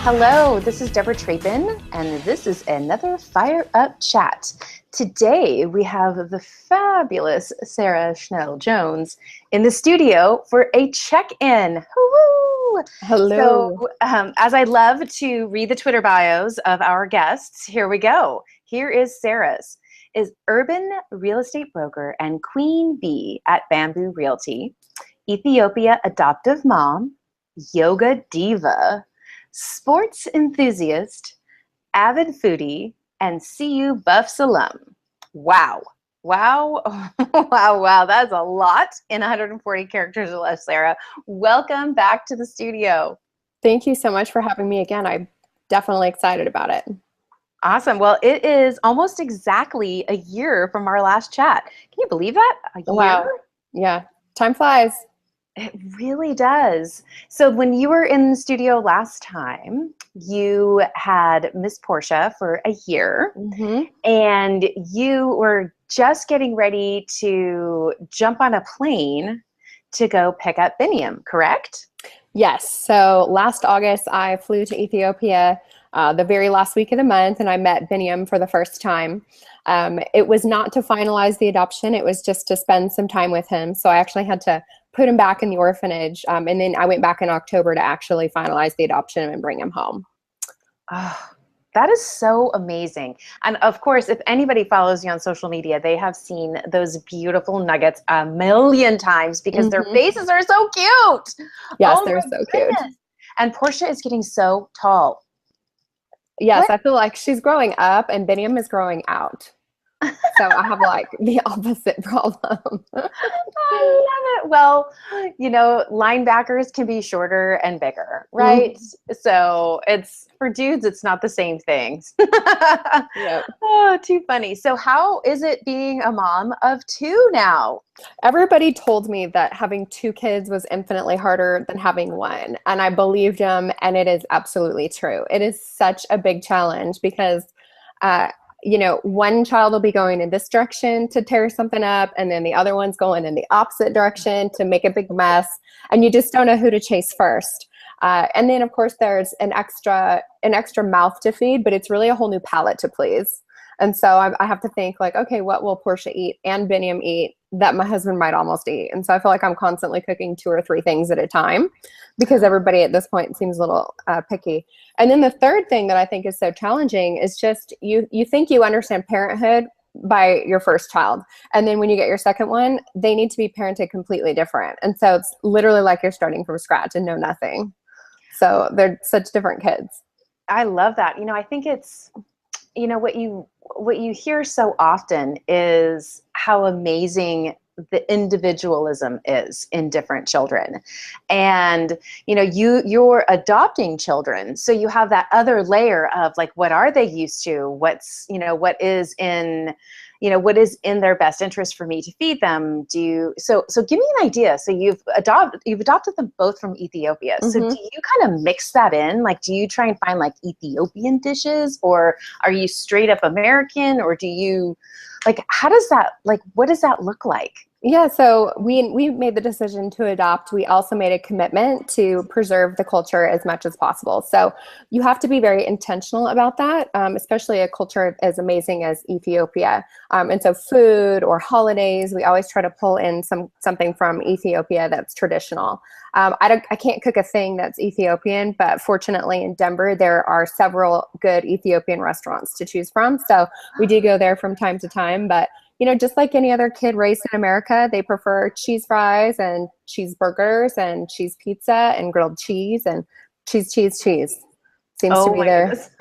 Hello, this is Debra Trappen, and this is another Fire Up Chat. Today, we have the fabulous Sarah Schnell Jones in the studio for a check-in. Woo-hoo! Hello. So, as I love to read the Twitter bios of our guests, here we go. Here is Sarah's. Is urban real estate broker and queen bee at Bamboo Realty, Ethiopia adoptive mom, yoga diva, sports enthusiast, avid foodie, and CU Buffs alum. Wow. Wow. Wow. That's a lot in 140 characters or less, Sarah. Welcome back to the studio. Thank you so much for having me again. I'm definitely excited about it. Awesome. Well, it is almost exactly a year from our last chat. Can you believe that? A year? Wow. Yeah. Time flies. It really does. So when you were in the studio last time, you had Miss Portia for a year, and you were just getting ready to jump on a plane to go pick up Biniyam, correct? Yes. So last August, I flew to Ethiopia the very last week of the month, and I met Biniyam for the first time. It was not to finalize the adoption. It was just to spend some time with him. So I actually had to put him back in the orphanage. And then I went back in October to actually finalize the adoption and bring him home. Oh, that is so amazing. And of course, if anybody follows you on social media, they have seen those beautiful nuggets a million times because their faces are so cute. Yes, Oh they're so cute. And Portia is getting so tall. Yes, I feel like she's growing up and Biniyam is growing out. So I have like the opposite problem. I love it. Well, you know, linebackers can be shorter and bigger, right? So it's for dudes, it's not the same thing. Yep. Oh, too funny. So how is it being a mom of two now? Everybody told me that having two kids was infinitely harder than having one. And I believed them, and it is absolutely true. It is such a big challenge because one child will be going in this direction to tear something up, and then the other one's going in the opposite direction to make a big mess, and you just don't know who to chase first. And then, of course, there's an extra mouth to feed, but it's really a whole new palate to please. And so I have to think like, okay, what will Portia eat and Biniyam eat that my husband might almost eat? And so I feel like I'm constantly cooking 2 or 3 things at a time because everybody at this point seems a little picky. And then the third thing that I think is so challenging is just you think you understand parenthood by your first child. And then when you get your second one, they need to be parented completely different. And so it's literally like you're starting from scratch and know nothing. So they're such different kids. I love that. You know, I think it's, you know, what you hear so often is how amazing the individualism is in different children. And, you know, you're adopting children. So you have that other layer of like, what are they used to? What's, you know, what is in their best interest for me to feed them? So give me an idea. So you've adopted them both from Ethiopia. So do you kind of mix that in? Like, do you try and find like Ethiopian dishes, or are you straight up American, or do you like, what does that look like? Yeah, so we made the decision to adopt. We also made a commitment to preserve the culture as much as possible. So you have to be very intentional about that, especially a culture as amazing as Ethiopia. And so food or holidays, we always try to pull in something from Ethiopia that's traditional. I can't cook a thing that's Ethiopian, but fortunately in Denver, there are several good Ethiopian restaurants to choose from. So we do go there from time to time, but you know, just like any other kid raised in America, they prefer cheese fries and cheeseburgers and cheese pizza and grilled cheese and cheese. Seems to be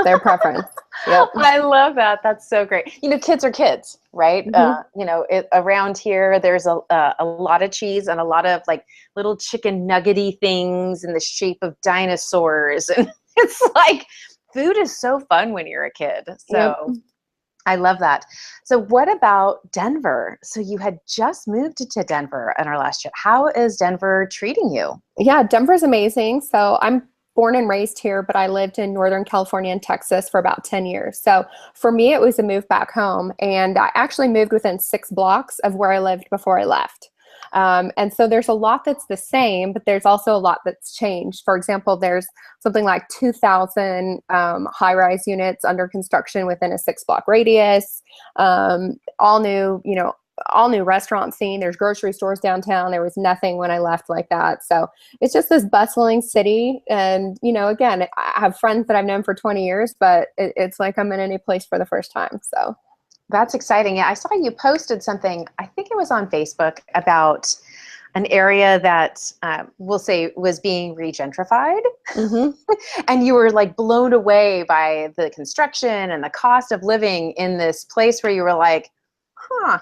their preference. Yep. I love that. That's so great. You know, kids are kids, right? You know, around here, there's a lot of cheese and a lot of like little chicken nuggety things in the shape of dinosaurs. And it's like, food is so fun when you're a kid. So yep. I love that. So what about Denver? So you had just moved to Denver in our last trip. How is Denver treating you? Yeah, Denver's amazing. So I'm born and raised here, but I lived in Northern California and Texas for about 10 years. So for me, it was a move back home. And I actually moved within 6 blocks of where I lived before I left. And so there's a lot that's the same, but there's also a lot that's changed. For example, there's something like 2,000 high-rise units under construction within a 6-block radius. All new, all new restaurant scene. There's grocery stores downtown. There was nothing when I left like that. So it's just this bustling city. And, again, I have friends that I've known for 20 years, but it's like I'm in a new place for the first time. So that's exciting. Yeah, I saw you posted something, I think it was on Facebook, about an area that we'll say was being regentrified. Mm-hmm. And you were like blown away by the construction and the cost of living in this place where you were like, huh,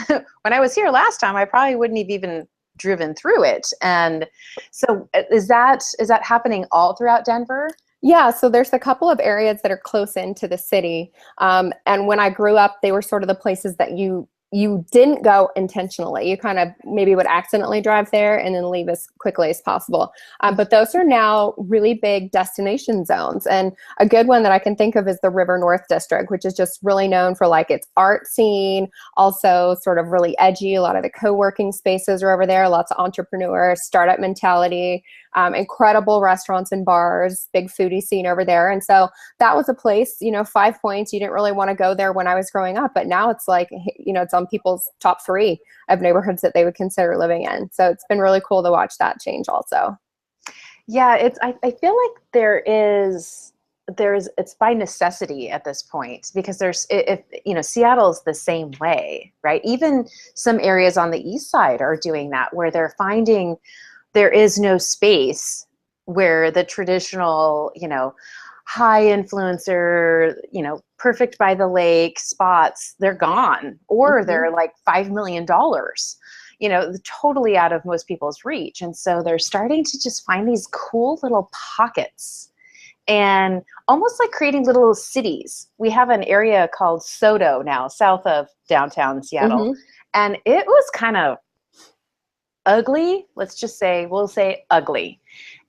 when I was here last time, I probably wouldn't have even driven through it. And so is that happening all throughout Denver? Yeah, so there's a couple of areas that are close into the city. And when I grew up, they were sort of the places that you didn't go intentionally. You kind of maybe would accidentally drive there and then leave as quickly as possible. But those are now really big destination zones. And a good one that I can think of is the River North District, which is just really known for like its art scene, also sort of really edgy. A lot of the co-working spaces are over there, lots of entrepreneurs, startup mentality, incredible restaurants and bars, big foodie scene over there. And so that was a place, 5 Points, you didn't really want to go there when I was growing up, but now it's like, it's on people's top 3 of neighborhoods that they would consider living in. So it's been really cool to watch that change also. Yeah, I feel like it's by necessity at this point, because Seattle's the same way, right? Even some areas on the east side are doing that, where they're finding there is no space where the traditional, high influencer, perfect by the lake spots, they're gone, or mm-hmm. they're like $5 million, totally out of most people's reach. And so they're starting to just find these cool little pockets and almost like creating little cities. We have an area called Soto now, south of downtown Seattle. Mm-hmm. And it was kind of ugly. We'll say ugly.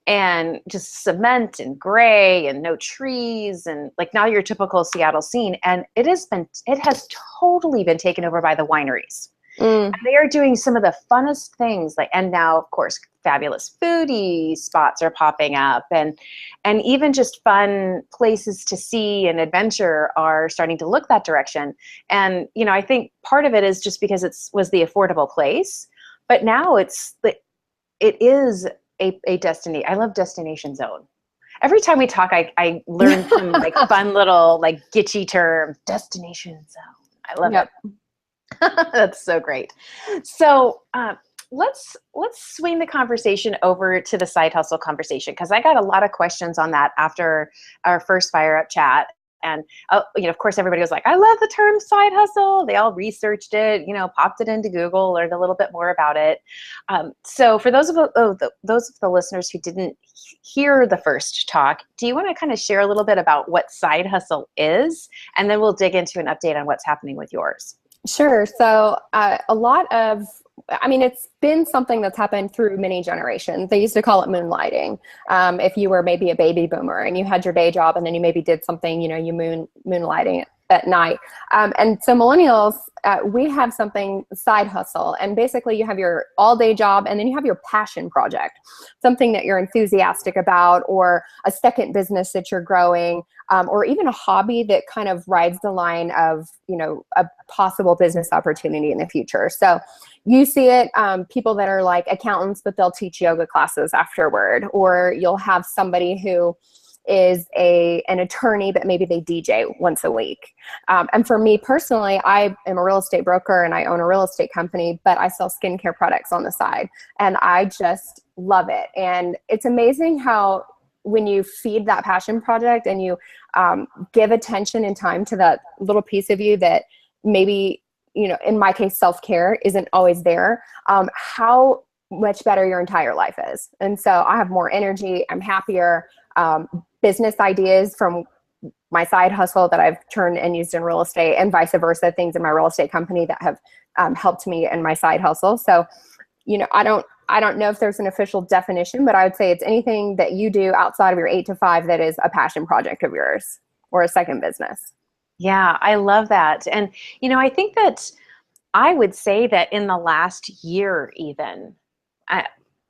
And just cement and gray and no trees and like not your typical Seattle scene. And it has totally been taken over by the wineries. And they are doing some of the funnest things, and now of course fabulous foodie spots are popping up, and even just fun places to see and adventure are starting to look that direction. And I think part of it is just because was the affordable place, but now it is a destiny. I love destination zone. Every time we talk, I learn some like fun little like gitchy term, destination zone. I love it. That's so great. So let's swing the conversation over to the side hustle conversation, because I got a lot of questions on that after our first Fire Up chat. And, of course, everybody was like, I love the term side hustle. They all researched it, popped it into Google, learned a little bit more about it. So for those of the listeners who didn't hear the first talk, do you want to kind of share a little bit about what side hustle is? And then we'll dig into an update on what's happening with yours. Sure. So it's been something that's happened through many generations. They used to call it moonlighting. If you were maybe a baby boomer and you had your day job and then you maybe did something, you moonlighting at night. And so millennials, we have something side hustle. And basically you have your all day job and then you have your passion project, something that you're enthusiastic about, or a second business that you're growing, or even a hobby that kind of rides the line of, a possible business opportunity in the future. So you see it, people that are like accountants, but they'll teach yoga classes afterward, or you'll have somebody who is an attorney, but maybe they DJ once a week. And for me personally, I am a real estate broker and I own a real estate company, but I sell skincare products on the side. And I just love it. And it's amazing how when you feed that passion project and you give attention and time to that little piece of you that maybe, in my case, self-care isn't always there, how much better your entire life is. And so I have more energy, I'm happier, business ideas from my side hustle that I've turned and used in real estate, and vice versa, things in my real estate company that have helped me in my side hustle. So, I don't know if there's an official definition, but I would say it's anything that you do outside of your 8 to 5 that is a passion project of yours or a second business. Yeah, I love that. And, I think that I would say that in the last year, even,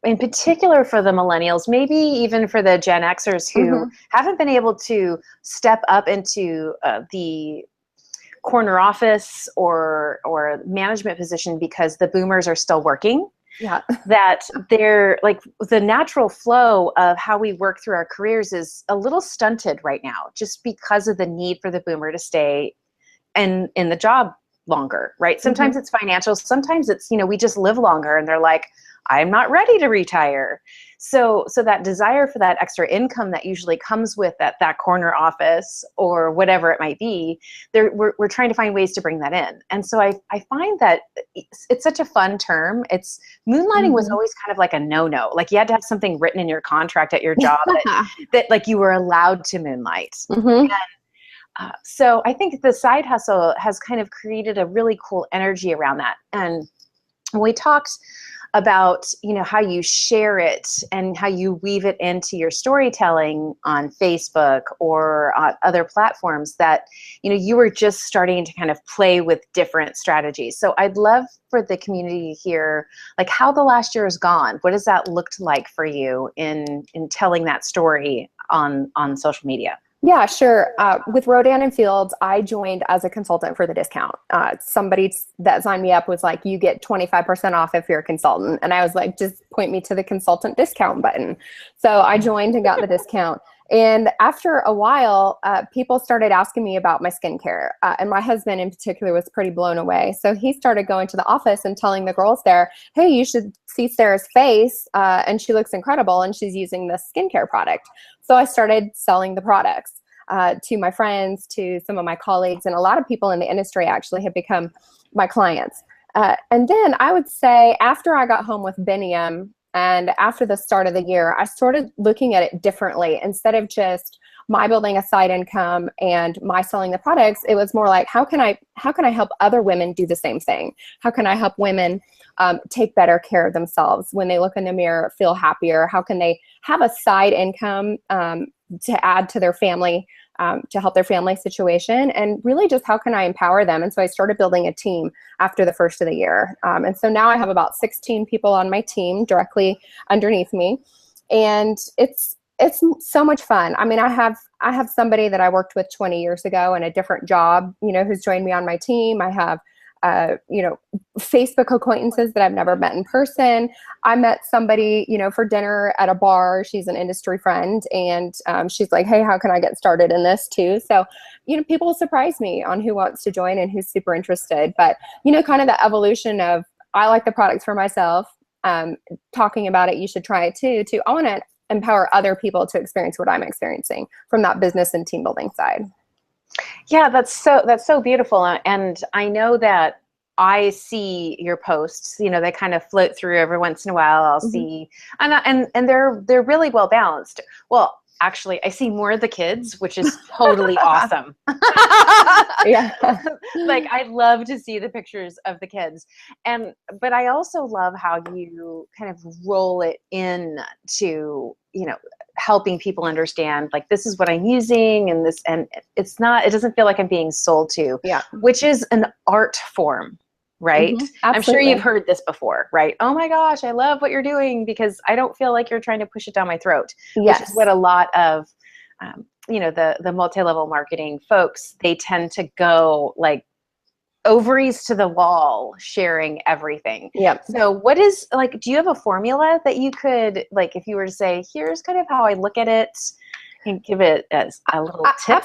in particular for the millennials, maybe even for the Gen Xers who haven't been able to step up into the corner office or management position because the boomers are still working. Yeah. That they're like, the natural flow of how we work through our careers is a little stunted right now, just because of the need for the boomer to stay in the job longer, right? Sometimes it's financial, sometimes it's, we just live longer and they're like, I'm not ready to retire. So that desire for that extra income that usually comes with that corner office or whatever it might be, we're trying to find ways to bring that in. And so I find that it's such a fun term. Moonlighting was always kind of like a no-no. Like you had to have something written in your contract at your job that like you were allowed to moonlight. And, so I think the side hustle has kind of created a really cool energy around that. And when we talked about, how you share it and how you weave it into your storytelling on Facebook or on other platforms, that, you were just starting to kind of play with different strategies. So I'd love for the community to hear like how the last year has gone. What has that looked like for you in telling that story on social media? Yeah, sure. With Rodan and Fields, I joined as a consultant for the discount. Somebody that signed me up was like, you get 25% off if you're a consultant. And I was like, just point me to the consultant discount button. So I joined and got the discount. And after a while, people started asking me about my skincare. And my husband in particular was pretty blown away. So he started going to the office and telling the girls there, hey, you should see Sarah's face. And she looks incredible. And she's using this skincare product. So I started selling the products to my friends, to some of my colleagues, and a lot of people in the industry actually have become my clients. And then I would say after I got home with Biniyam and after the start of the year, I started looking at it differently. Instead of just my building a side income and my selling the products, it was more like, how can I help other women do the same thing? How can I help women take better care of themselves when they look in the mirror, feel happier? How can they have a side income to add to their family, to help their family situation? And really just how can I empower them? And so I started building a team after the first of the year. And so now I have about 16 people on my team directly underneath me. And it's so much fun. I mean, I have somebody that I worked with 20 years ago in a different job, who's joined me on my team. I have Facebook acquaintances that I've never met in person. I met somebody, for dinner at a bar. She's an industry friend, and she's like, hey, how can I get started in this too? So, people surprise me on who wants to join and who's super interested. But, kind of the evolution of, I like the products for myself, talking about it, you should try it too, to I want to empower other people to experience what I'm experiencing from that business and team building side. Yeah, that's so beautiful. And I know that I see your posts, they kind of float through every once in a while. I'll see, and they're really well balanced. Well, actually, I see more of the kids, which is totally awesome. Yeah. Like I love to see the pictures of the kids. But I also love how you kind of roll it in to, helping people understand, like, this is what I'm using, and it doesn't feel like I'm being sold to, which is an art form, right? I'm sure you've heard this before, right? Oh my gosh, I love what you're doing because I don't feel like you're trying to push it down my throat, which is what a lot of, the multi-level marketing folks, they tend to go like ovaries to the wall, sharing everything. Yep. So what is, like, do you have a formula that you could, like, if you were to say, here's kind of how I look at it, and give it as a little tip?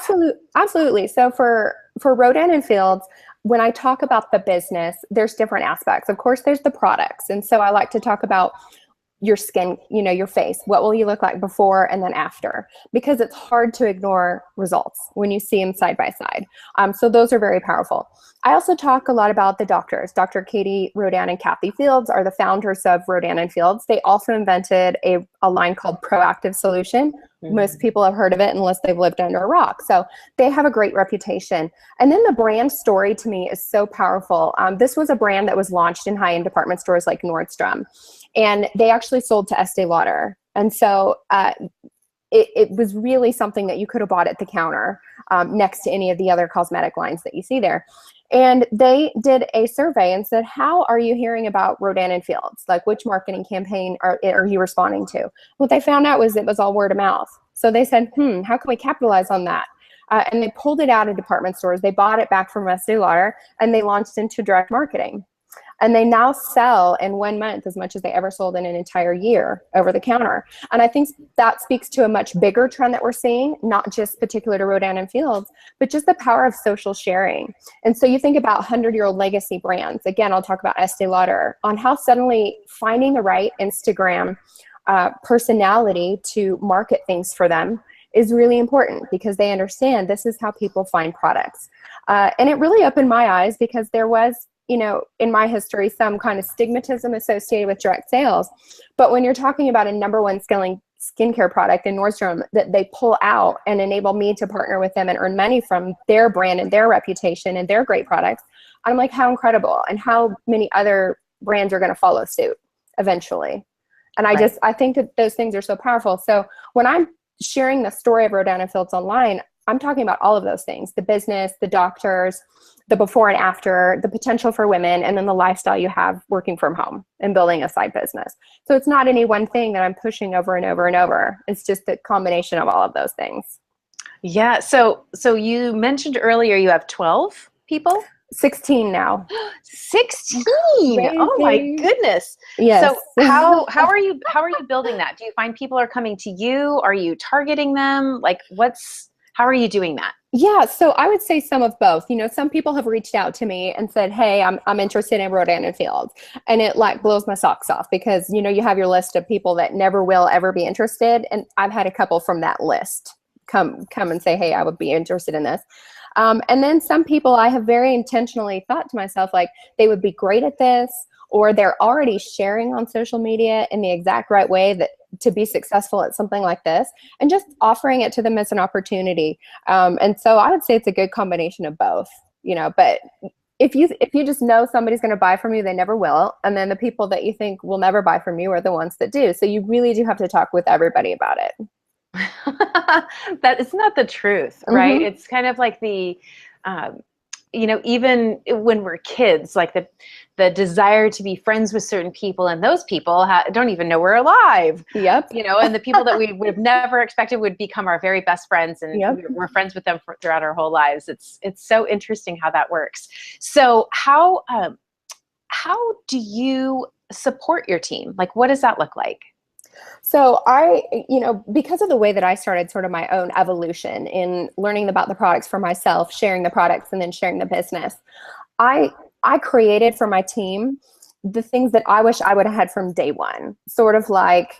Absolutely. So for Rodan and Fields, when I talk about the business, there's different aspects. Of course, there's the products. And so I like to talk about your skin, your face. What will you look like before and then after? Because it's hard to ignore results when you see them side by side. So those are very powerful. I also talk a lot about the doctors. Dr. Katie Rodan and Kathy Fields are the founders of Rodan and Fields. They also invented a line called Proactive Solution. Most people have heard of it unless they've lived under a rock. So they have a great reputation. And then the brand story to me is so powerful. This was a brand that was launched in high-end department stores like Nordstrom. And they actually sold to Estee Lauder. And so it was really something that you could have bought at the counter. next to any of the other cosmetic lines that you see there. And they did a survey and said, how are you hearing about Rodan and Fields? Like, which marketing campaign are you responding to? What they found out was it was all word of mouth. So they said, how can we capitalize on that? And they pulled it out of department stores. They bought it back from Estee Lauder, and they launched into direct marketing. And they now sell in 1 month as much as they ever sold in an entire year over the counter. And I think that speaks to a much bigger trend that we're seeing, not just particular to Rodan and Fields, but just the power of social sharing. And so you think about 100-year-old legacy brands. Again, I'll talk about Estee Lauder, on how suddenly finding the right Instagram personality to market things for them is really important, because they understand this is how people find products. And it really opened my eyes, because there was, in my history, some kind of stigmatism associated with direct sales. But when you're talking about a #1 selling skincare product in Nordstrom that they pull out and enable me to partner with them and earn money from their brand and their reputation and their great products, I'm like, how incredible, and how many other brands are going to follow suit eventually. And I think that those things are so powerful. So when I'm sharing the story of Rodan and Fields online, I'm talking about all of those things: the business, the doctors, the before and after, the potential for women, and then the lifestyle you have working from home and building a side business. So it's not any one thing that I'm pushing over and over and over. It's just a combination of all of those things. Yeah. So you mentioned earlier you have 12 people? 16 now. 16. Amazing. Oh my goodness. Yes. So how are you building that? Do you find people are coming to you? Are you targeting them? Like, how are you doing that? Yeah, so I would say some of both. Some people have reached out to me and said, hey, I'm interested in Rodan and Fields. And it like blows my socks off, because, you have your list of people that never will ever be interested. And I've had a couple from that list come and say, hey, I would be interested in this. And then some people I have very intentionally thought to myself, like, they would be great at this, or they're already sharing on social media in the exact right way that to be successful at something like this, and just offering it to them as an opportunity. And so I would say it's a good combination of both, but if you just know somebody's going to buy from you, they never will. And then the people that you think will never buy from you are the ones that do. So you really do have to talk with everybody about it. That is not the truth, right? It's kind of like the, even when we're kids, like the desire to be friends with certain people, and those people don't even know we're alive. Yep. And the people that we would have never expected would become our very best friends, and we're friends with them throughout our whole lives. It's so interesting how that works. So how do you support your team? Like, what does that look like? So I, because of the way that I started sort of my own evolution in learning about the products for myself, sharing the products, and then sharing the business, I created for my team the things that I wish I would have had from day one. Sort of like,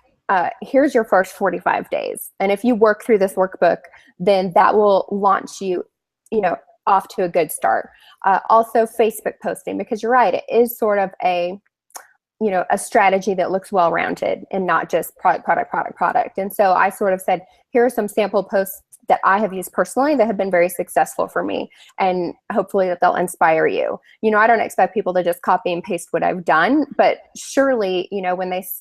here's your first 45 days. And if you work through this workbook, then that will launch you, off to a good start. Also Facebook posting, because you're right, it is sort of a strategy that looks well-rounded and not just product. And so I sort of said, here are some sample posts that I have used personally that have been very successful for me, and hopefully that they'll inspire you. I don't expect people to just copy and paste what I've done, but surely,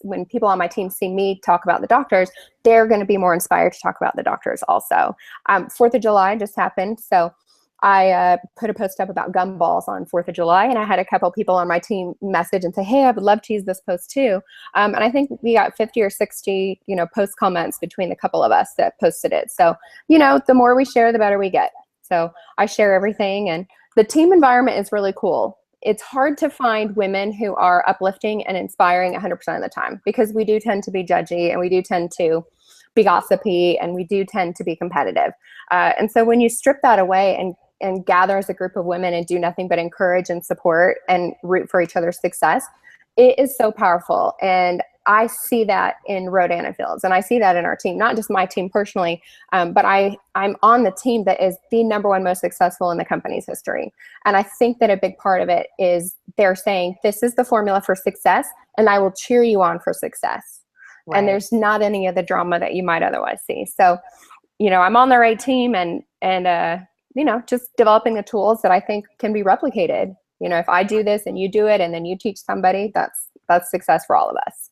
when people on my team see me talk about the doctors, they're going to be more inspired to talk about the doctors also. 4th of July just happened. So I put a post up about gumballs on 4th of July, and I had a couple people on my team message and say, hey, I would love to use this post too. And I think we got 50 or 60, post comments between the couple of us that posted it. So, the more we share, the better we get. So I share everything, and the team environment is really cool. It's hard to find women who are uplifting and inspiring 100% of the time, because we do tend to be judgy, and we do tend to be gossipy, and we do tend to be competitive. And so when you strip that away and gather as a group of women and do nothing but encourage and support and root for each other's success, it is so powerful. And I see that in Rodan and Fields, and I see that in our team, not just my team personally, but I'm on the team that is the #1 most successful in the company's history. And I think that a big part of it is they're saying, this is the formula for success, and I will cheer you on for success. Right. And there's not any of the drama that you might otherwise see. So, I'm on the right team, and just developing the tools that I think can be replicated. If I do this and you do it and then you teach somebody, that's success for all of us.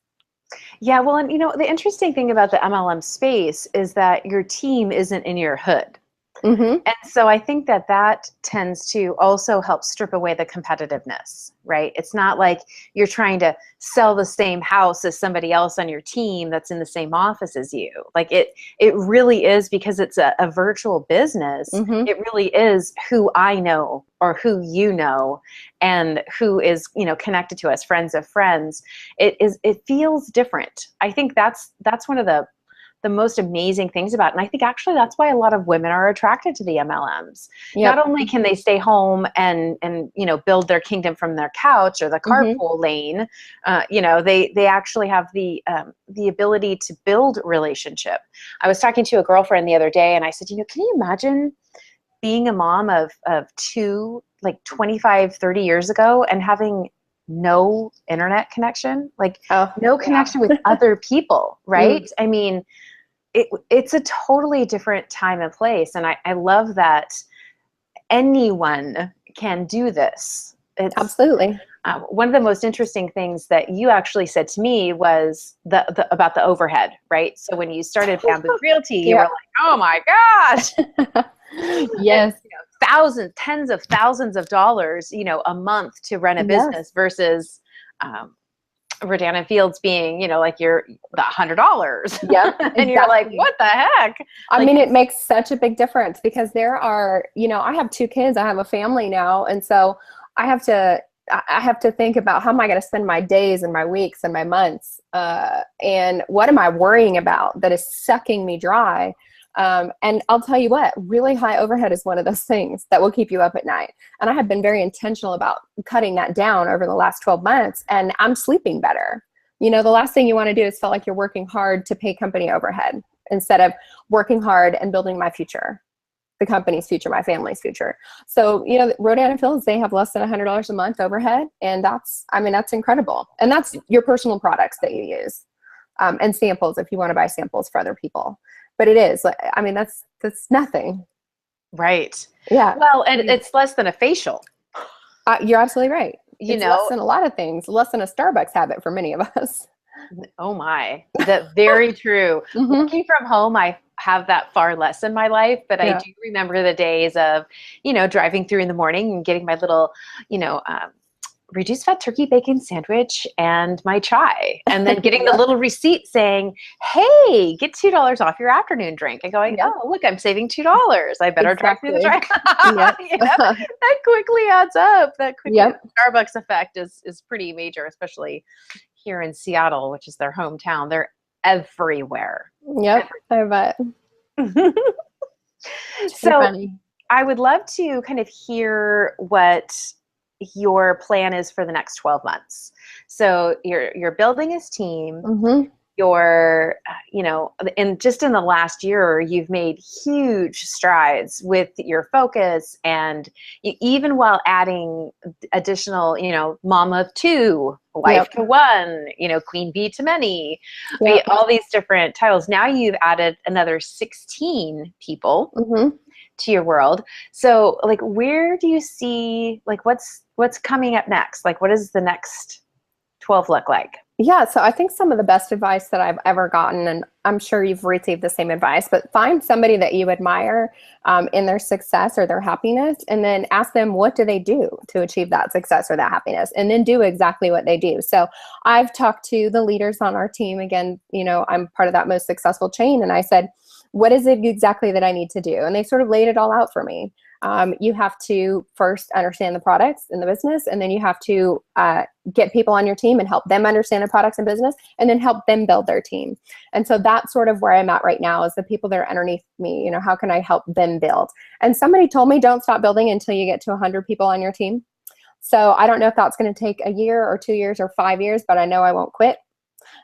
Yeah, well, and the interesting thing about the MLM space is that your team isn't in your hood. Mm-hmm. And so I think that that tends to also help strip away the competitiveness, right? It's not like you're trying to sell the same house as somebody else on your team that's in the same office as you. Like it really is, because it's a virtual business. Mm-hmm. It really is who I know or who you know, and who is, connected to us, friends of friends. It feels different. I think that's one of the most amazing things about it. And I think actually that's why a lot of women are attracted to the MLMs. Yep. Not only can they stay home and build their kingdom from their couch or the Mm-hmm. carpool lane, they actually have the ability to build relationship. I was talking to a girlfriend the other day, and I said, can you imagine being a mom of two, like 25, 30 years ago, and having no internet connection, like no connection with other people, right? Mm. I mean, it's a totally different time and place. And I love that anyone can do this. It's Absolutely. one of the most interesting things that you actually said to me was about the overhead, right? So when you started Bamboo Realty, you were like, oh my gosh. Yes. Thousands, tens of thousands of dollars, a month to run a business versus Rodan and Fields being, like the $100. Yep. And you're like, what the heck? I mean, it makes such a big difference, because there are, I have 2 kids, I have a family now. And so I have to think about, how am I going to spend my days and my weeks and my months? And what am I worrying about that is sucking me dry? And I'll tell you what, really high overhead is one of those things that will keep you up at night. And I have been very intentional about cutting that down over the last 12 months, and I'm sleeping better. The last thing you want to do is feel like you're working hard to pay company overhead instead of working hard and building my future, the company's future, my family's future. So, Rodan and Fields, they have less than $100 a month overhead. And that's incredible. And that's your personal products that you use, and samples if you want to buy samples for other people. But it is, that's nothing. Right. Yeah. Well, and it's less than a facial. You're absolutely right. It's know, less than a lot of things, less than a Starbucks habit for many of us. Oh my, that's very true. Working from home, I have that far less in my life, but I do remember the days of, driving through in the morning and getting my little, reduced fat turkey bacon sandwich and my chai, and then getting the little receipt saying, hey, get $2 off your afternoon drink, and going, oh, look, I'm saving $2. I better drive through the drive. That quickly adds up. Starbucks effect is pretty major, especially here in Seattle, which is their hometown. They're everywhere. Yep. I bet. So funny. I would love to kind of hear what your plan is for the next 12 months. So you're building this team. You're, and just in the last year, you've made huge strides with your focus, and even while adding additional, mom of 2, wife to 1, queen bee to many, all these different titles. Now you've added another 16 people to your world. So like, where do you see, like, what's coming up next? Like, what does the next 12 look like? Yeah, so I think some of the best advice that I've ever gotten, and I'm sure you've received the same advice, but find somebody that you admire in their success or their happiness, and then ask them, what do they do to achieve that success or that happiness, and then do exactly what they do. So I've talked to the leaders on our team. Again, I'm part of that most successful chain, and I said, what is it exactly that I need to do? And they sort of laid it all out for me. You have to first understand the products in the business, and then you have to get people on your team and help them understand the products and business, and then help them build their team. And so that's sort of where I'm at right now, is the people that are underneath me, how can I help them build? And somebody told me, don't stop building until you get to 100 people on your team. So I don't know if that's going to take a year or 2 years or 5 years, but I know I won't quit.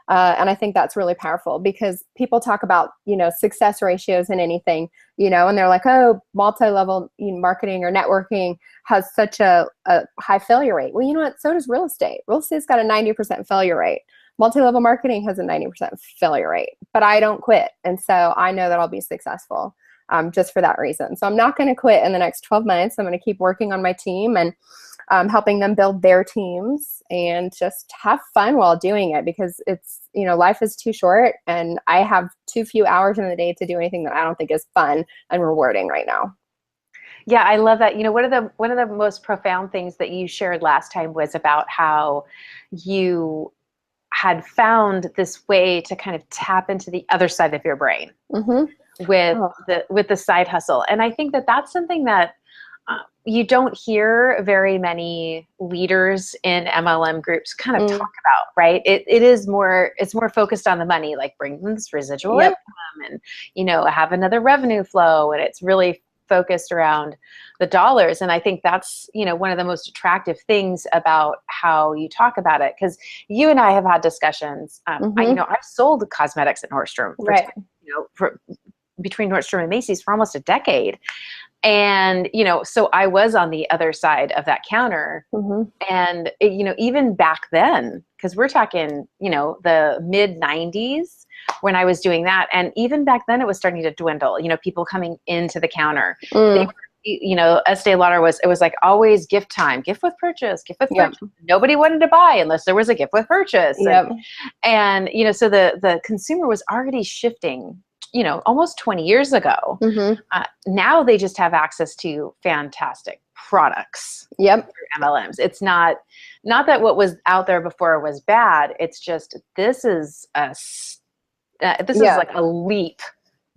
And I think that's really powerful, because people talk about, success ratios in anything, and they're like, oh, multi-level marketing or networking has such a high failure rate. Well, you know what? So does real estate. Real estate's got a 90% failure rate. Multi-level marketing has a 90% failure rate, but I don't quit. And so I know that I'll be successful just for that reason. So I'm not going to quit in the next 12 months. I'm going to keep working on my team. And helping them build their teams and just have fun while doing it, because it's, you know, life is too short and I have too few hours in the day to do anything that I don't think is fun and rewarding right now. Yeah, I love that. You know, one of the most profound things that you shared last time was about how you had found this way to kind of tap into the other side of your brain with the side hustle. And I think that that's something that you don't hear very many leaders in MLM groups kind of talk about, right? It's more focused on the money, like bring them this residual income and, you know, have another revenue flow. And it's really focused around the dollars. And I think that's, you know, one of the most attractive things about how you talk about it. Because you and I have had discussions. You know, I've sold cosmetics at Nordstrom between Nordstrom and Macy's for almost a decade. And, you know, so I was on the other side of that counter. And, you know, even back then, because we're talking, you know, the mid 90s when I was doing that. And even back then it was starting to dwindle, you know, people coming into the counter. They were, you know, Estee Lauder it was like always gift time, gift with purchase, gift with purchase. Nobody wanted to buy unless there was a gift with purchase. And, you know, so the consumer was already shifting, you know, almost 20 years ago. Now they just have access to fantastic products through MLMs. It's not that what was out there before was bad. It's just, this is like a leap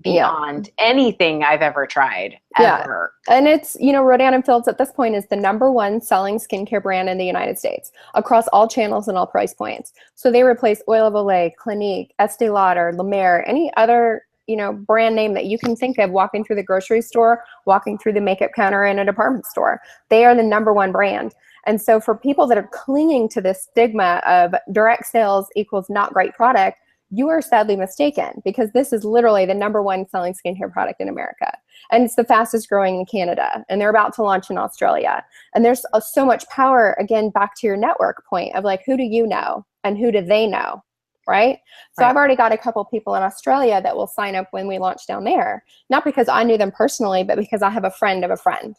beyond anything I've ever tried, ever. And it's, you know, Rodan and Fields at this point is the #1 selling skincare brand in the United States across all channels and all price points. So they replace Oil of Olay, Clinique, Estee Lauder, La Mer, any other, you know, brand name that you can think of walking through the grocery store, walking through the makeup counter in a department store. They are the #1 brand. And so for people that are clinging to this stigma of direct sales equals not great product, you are sadly mistaken, because this is literally the #1 selling skincare product in America. And it's the fastest growing in Canada. And they're about to launch in Australia. And there's so much power, again, back to your network point of like, who do you know and who do they know? Right? So I've already got a couple people in Australia that will sign up when we launch down there, not because I knew them personally, but because I have a friend of a friend.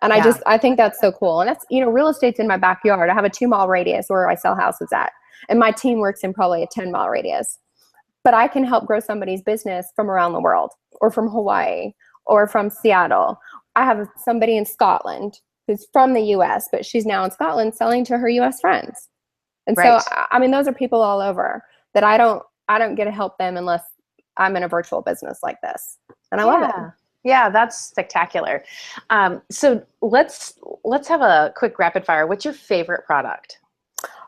And I think that's so cool. And that's, you know, real estate's in my backyard. I have a 2-mile radius where I sell houses at. And my team works in probably a 10-mile radius. But I can help grow somebody's business from around the world, or from Hawaii, or from Seattle. I have somebody in Scotland who's from the US, but she's now in Scotland selling to her US friends. And so, I mean, those are people all over that I don't get to help them unless I'm in a virtual business like this. And I love it. Yeah, that's spectacular. So let's have a quick rapid fire. What's your favorite product?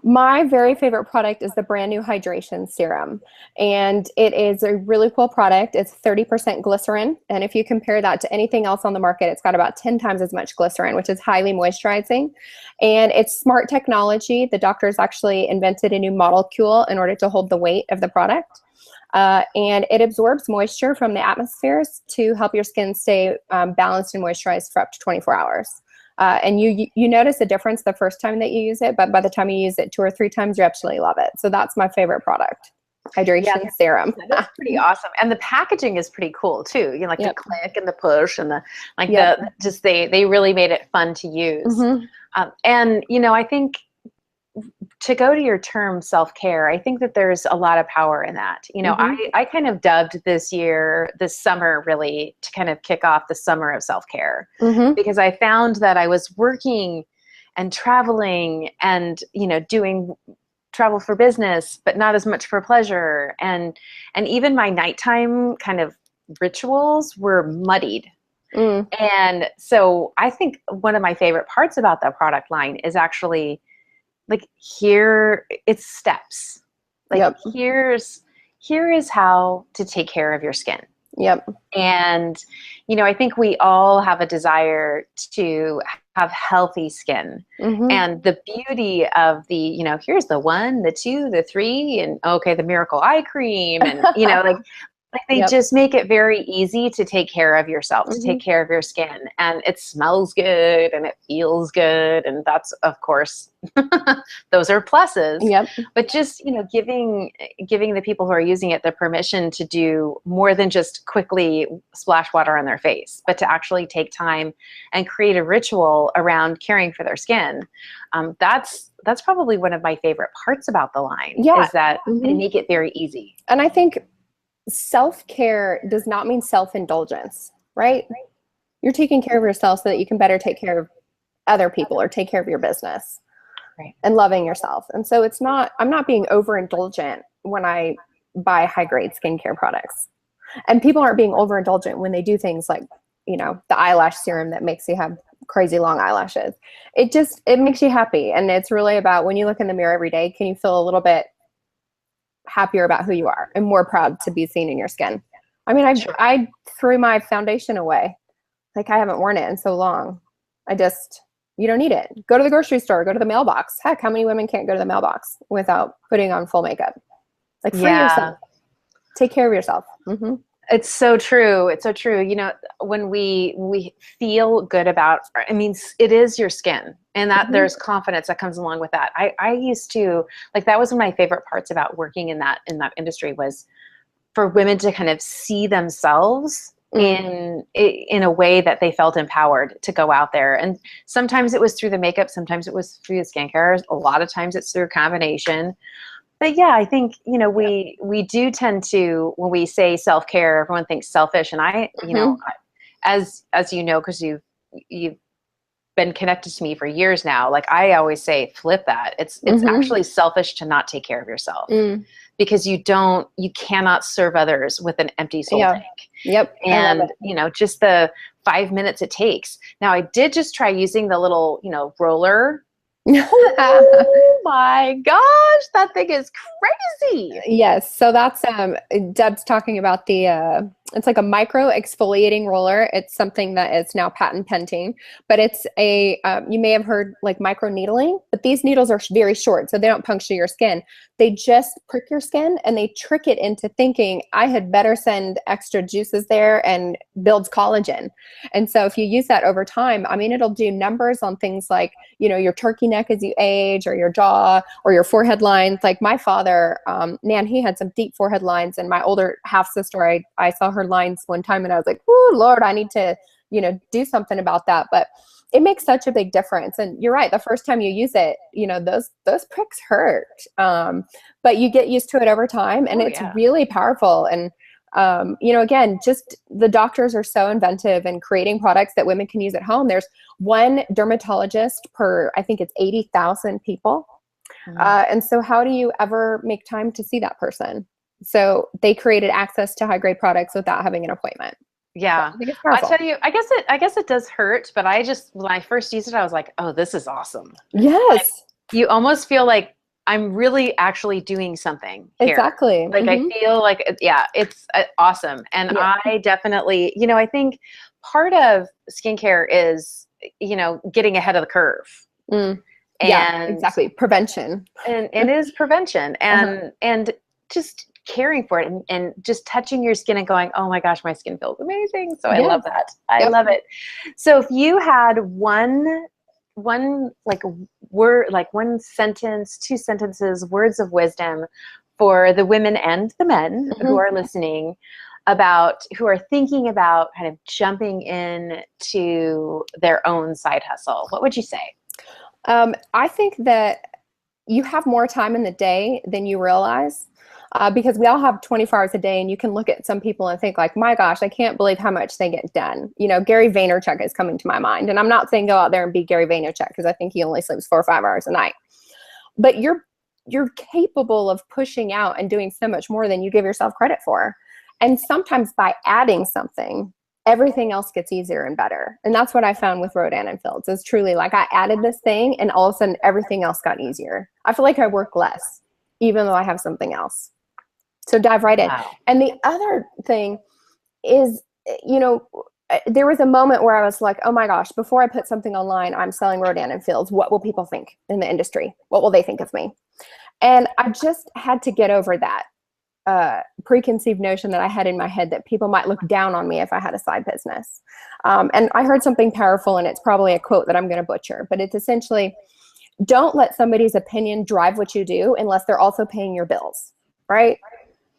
My very favorite product is the brand new hydration serum. And it is a really cool product. It's 30% glycerin. And if you compare that to anything else on the market, it's got about 10 times as much glycerin, which is highly moisturizing. And it's smart technology. The doctors actually invented a new molecule in order to hold the weight of the product. And it absorbs moisture from the atmospheres to help your skin stay balanced and moisturized for up to 24 hours. And you notice a difference the first time that you use it, but by the time you use it 2 or 3 times, you absolutely love it. So that's my favorite product, hydration serum. That's pretty awesome. And the packaging is pretty cool too. You know, like the click and the push and the they really made it fun to use. And you know, I think to go to your term self-care, I think that there's a lot of power in that. You know, I kind of dubbed this summer really to kind of kick off the summer of self-care, because I found that I was working and traveling and, you know, doing travel for business, but not as much for pleasure. And even my nighttime kind of rituals were muddied. And so I think one of my favorite parts about that product line is actually like, here it's steps. Like here is how to take care of your skin. And, you know, I think we all have a desire to have healthy skin. And the beauty of the, you know, here's the 1, the 2, the 3, and okay, the miracle eye cream, and, you know, like Like they Yep. just make it very easy to take care of yourself, to take Mm-hmm. care of your skin. And it smells good and it feels good. And that's, of course, those are pluses. Yep. But just, giving the people who are using it the permission to do more than just quickly splash water on their face, but to actually take time and create a ritual around caring for their skin. That's probably one of my favorite parts about the line, Yeah. is that they Mm-hmm. make it very easy. And I think self-care does not mean self-indulgence, right? You're taking care of yourself so that you can better take care of other people or take care of your business, Right. and loving yourself. And so I'm not being overindulgent when I buy high grade skincare products. And people aren't being overindulgent when they do things like, the eyelash serum that makes you have crazy long eyelashes. It makes you happy. And it's really about, when you look in the mirror every day, can you feel a little bit happier about who you are and more proud to be seen in your skin? I mean, Sure. I threw my foundation away. Like, I haven't worn it in so long. You don't need it. Go to the grocery store, go to the mailbox. Heck, how many women can't go to the mailbox without putting on full makeup? Like, free yourself. Take care of yourself. Mm-hmm. It's so true. It's so true. When we feel good about, it is your skin, and that Mm-hmm. there's confidence that comes along with that. I used to, like, that was one of my favorite parts about working in that industry, was for women to kind of see themselves in a way that they felt empowered to go out there. And sometimes it was through the makeup, sometimes it was through the skincare. A lot of times it's through a combination. But yeah, I think, we do tend to, when we say self-care, everyone thinks selfish. And as you know, because you've been connected to me for years now, like, I always say, flip that. It's actually selfish to not take care of yourself, because you cannot serve others with an empty soul tank. Yep. And, just the 5 minutes it takes. Now, I did just try using the little, roller. Oh my gosh, that thing is crazy. Yes. So that's Deb's talking about it's like a micro exfoliating roller. It's something that is now patent pending, but it's you may have heard like micro needling, but these needles are very short, so they don't puncture your skin. They just prick your skin and they trick it into thinking, I had better send extra juices there, and builds collagen. And so if you use that over time, it'll do numbers on things like, your turkey neck as you age, or your jaw, or your forehead lines. Like my father, man, he had some deep forehead lines, and my older half sister, I saw her lines one time and I was like, oh Lord, I need to, do something about that. But it makes such a big difference. And you're right, the first time you use it, those pricks hurt. But you get used to it over time, and it's really powerful. And again, just the doctors are so inventive in creating products that women can use at home. There's one dermatologist per, I think it's 80,000 people. And so how do you ever make time to see that person? So they created access to high grade products without having an appointment. Yeah. So I think it's I powerful. tell you, I guess it does hurt, but when I first used it, I was like, oh, this is awesome. Yes. Like, you almost feel like I'm really actually doing something here. Exactly. Like, I feel like, it's awesome. And I definitely, I think part of skincare is, getting ahead of the curve. Yeah, exactly. Prevention. And it is prevention, and just caring for it, and just touching your skin and going, oh my gosh, my skin feels amazing. So I love that. I love it. So if you had one like word, like one sentence, two sentences, words of wisdom for the women and the men who are listening, who are thinking about kind of jumping in to their own side hustle, what would you say? I think that you have more time in the day than you realize, because we all have 24 hours a day, and you can look at some people and think like, my gosh, I can't believe how much they get done. Gary Vaynerchuk is coming to my mind, and I'm not saying go out there and be Gary Vaynerchuk, because I think he only sleeps 4 or 5 hours a night, but you're capable of pushing out and doing so much more than you give yourself credit for. And sometimes by adding something, everything else gets easier and better. And that's what I found with Rodan and Fields, is truly like, I added this thing and all of a sudden everything else got easier. I feel like I work less, even though I have something else. So dive right in. Wow. And the other thing is, there was a moment where I was like, oh my gosh, before I put something online, I'm selling Rodan and Fields. What will people think in the industry? What will they think of me? And I just had to get over that. preconceived notion that I had in my head that people might look down on me if I had a side business. And I heard something powerful, and it's probably a quote that I'm going to butcher, but it's essentially, don't let somebody's opinion drive what you do unless they're also paying your bills, right?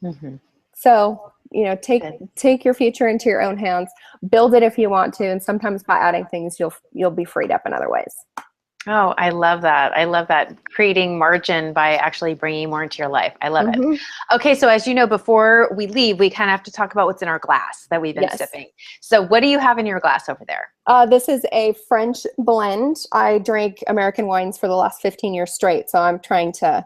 Mm-hmm. So, you know, take your future into your own hands, build it if you want to, and sometimes by adding things, you'll be freed up in other ways. Oh, I love that. I love that, creating margin by actually bringing more into your life. I love it. Okay, so as you know, before we leave, we kind of have to talk about what's in our glass that we've been sipping. So what do you have in your glass over there? This is a French blend. I drank American wines for the last 15 years straight, so I'm trying to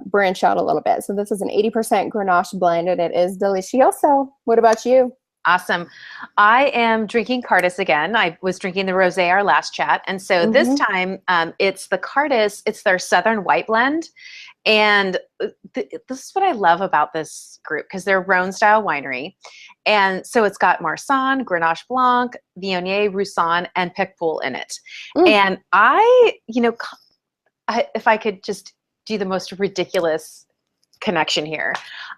branch out a little bit. So this is an 80% Grenache blend, and it is delicioso. What about you? Awesome. I am drinking Cardis again. I was drinking the Rosé our last chat. And so this time it's the Cardis, it's their Southern White Blend. And this is what I love about this group, because they're Rhone style winery. And so it's got Marsanne, Grenache Blanc, Viognier, Roussanne, and Picpoul in it. And if I could just do the most ridiculous connection here.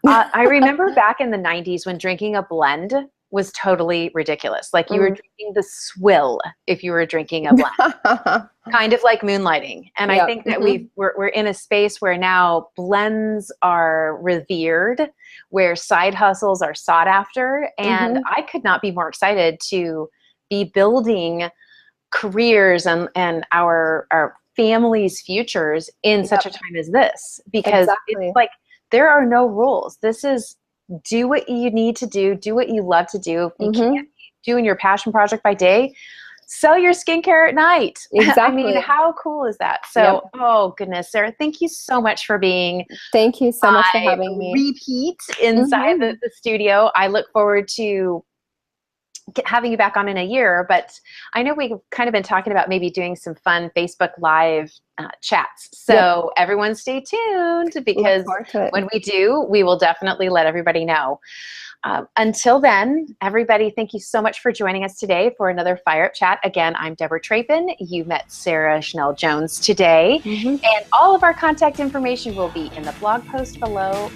I remember back in the 90s when drinking a blend was totally ridiculous. Like you were drinking the swill if you were drinking a blend, kind of like moonlighting. And I think that we're in a space where now blends are revered, where side hustles are sought after. And I could not be more excited to be building careers and our families' futures in such a time as this, because it's like, there are no rules. This is, do what you need to do what you love to do. If you can't be doing your passion project by day, sell your skincare at night. Exactly. I mean, how cool is that? So, oh goodness, Sarah, thank you so much for being. Thank you so much for having me. Repeat inside the studio. I look forward to having you back on in a year, but I know we've kind of been talking about maybe doing some fun Facebook Live chats. So everyone stay tuned, because when we do, we will definitely let everybody know. Until then, everybody, thank you so much for joining us today for another Fire Up Chat. Again, I'm Debra Trappen. You met Sarah Schnell Jones today, and all of our contact information will be in the blog post below.